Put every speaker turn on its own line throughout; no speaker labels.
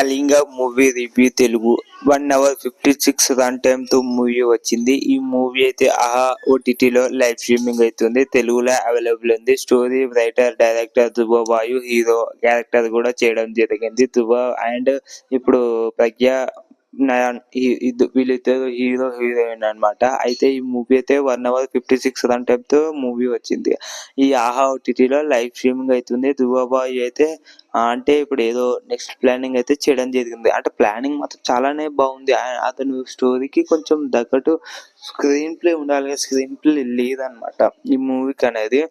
Kalinga movie review Telugu 1 hour 56 run time తో movie వచ్చింది. ఈ మూవీ అయితే ఆహా ఓటీటీలో లైవ్ స్ట్రీమింగ్ అవుతుంది. తెలుగులో అవైలబుల్ ఉంది. స్టోరీ రైటర్ డైరెక్టర్ ధృవ బాయు, హీరో క్యారెక్టర్ కూడా చేయడం జరిగింది. ధృవ అండ్ ఇప్పుడు ప్రజ్ఞ నయన్ వీళ్ళిద్దరు హీరో హీరోయిన్ అన్నమాట. అయితే ఈ మూవీ అయితే 1 hour 56 రన్ టైమ్ తో మూవీ వచ్చింది. ఈ ఆహా ఓటీటీలో లైవ్ స్ట్రీమింగ్ అవుతుంది. ధృవ బాయ్ అయితే అంటే ఇప్పుడు ఏదో నెక్స్ట్ ప్లానింగ్ అయితే చేయడం జరిగింది. అంటే ప్లానింగ్ మాత్రం చాలానే బాగుంది. అతను స్టోరీకి కొంచెం తగ్గట్టు స్క్రీన్ ప్లే ఉండాలి. స్క్రీన్ ప్లే లేదనమాట ఈ మూవీకి అనేది.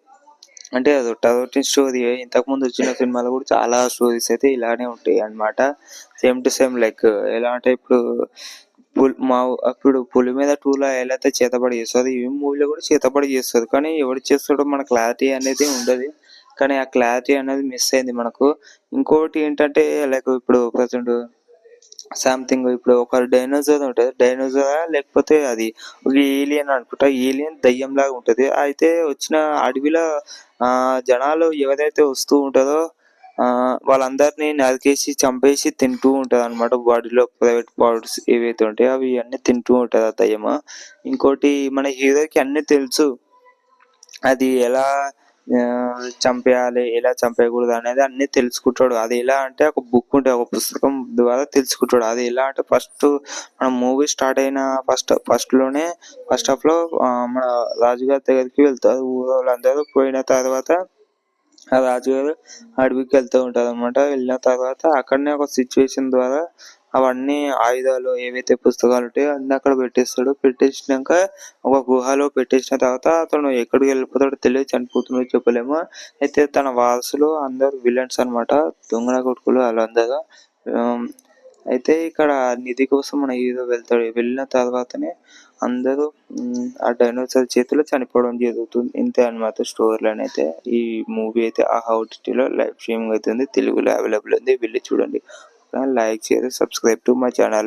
అంటే అదొకటి స్టోరీ. ఇంతకుముందు వచ్చిన సినిమాలు కూడా చాలా స్టోరీస్ అయితే ఇలానే ఉంటాయి అన్నమాట. సేమ్ టు సేమ్ లైక్ ఎలా అంటే ఇప్పుడు అప్పుడు పులి మీద 2లో ఎలా అయితే చేతబడి చేస్తుంది, ఈ మూవీలో కూడా చేతబడి చేస్తుంది. కానీ ఎవరు చేస్తాడో మన క్లారిటీ అనేది ఉండదు. కానీ ఆ క్లారిటీ అనేది మిస్ అయింది మనకు. ఇంకోటి ఏంటంటే లైక్ ఇప్పుడు ప్రజెంట్ సంథింగ్ ఇప్పుడు ఒక డైనోసార్ ఉంటుంది. డైనోసార్ లేకపోతే అది ఒక ఏలియన్ అనుకుంటా. ఏలియన్ దయ్యం లాగా ఉంటుంది. అయితే వచ్చిన అడవిలో జనాలు ఎవరైతే వస్తూ ఉంటారో వాళ్ళందరినీ నరికేసి చంపేసి తింటూ ఉంటుంది అనమాట. బాడీలో ప్రైవేట్ పార్ట్స్ ఏవైతే ఉంటాయో అవి అన్నీ తింటూ ఉంటుంది ఆ దయ్యం. ఇంకోటి మన హీరోకి అన్నీ తెలుసు, అది ఎలా చంపేయాలి, ఎలా చంపేయకూడదు అనేది అన్నీ తెలుసుకుంటాడు. అది ఎలా అంటే ఒక బుక్ ఉంటే ఒక పుస్తకం ద్వారా తెలుసుకుంటాడు. అది ఎలా అంటే ఫస్ట్ మన మూవీ స్టార్ట్ అయిన ఫస్ట్ హాఫ్ లో మన రాజుగారి దగ్గరికి వెళ్తారు. ఊరు వాళ్ళందరూ పోయిన తర్వాత ఆ రాజుగారు అడవికి వెళ్తూ ఉంటారు అనమాట. వెళ్ళిన తర్వాత అక్కడనే ఒక సిచ్యువేషన్ ద్వారా అవన్నీ ఆయుధాలు ఏవైతే పుస్తకాలు ఉంటాయో అన్ని అక్కడ పెట్టేస్తాడు. పెట్టేసినాక ఒక గుహలో పెట్టేసిన తర్వాత అతను ఎక్కడికి వెళ్ళిపోతాడో తెలియదు, చనిపోతుందో చెప్పలేము. అయితే తన వారసులు అందరు విలన్స్ అనమాట, దొంగల కొడుకులు వాళ్ళందరూ. అయితే ఇక్కడ నిధి కోసం మన హీరో వెళ్తాడు. వెళ్ళిన తర్వాతనే అందరూ ఆ డైనోసార్ చేతిలో చనిపోవడం జరుగుతుంది. ఇంతే అనమాట స్టోరీ లైన్ అయితే. ఈ మూవీ అయితే ఆహా ఓటీటీలో లైవ్ స్ట్రీమింగ్ అవుతుంది. తెలుగులో అవైలబుల్ ఉంది. వెళ్ళి చూడండి. Like share subscribe to my channel.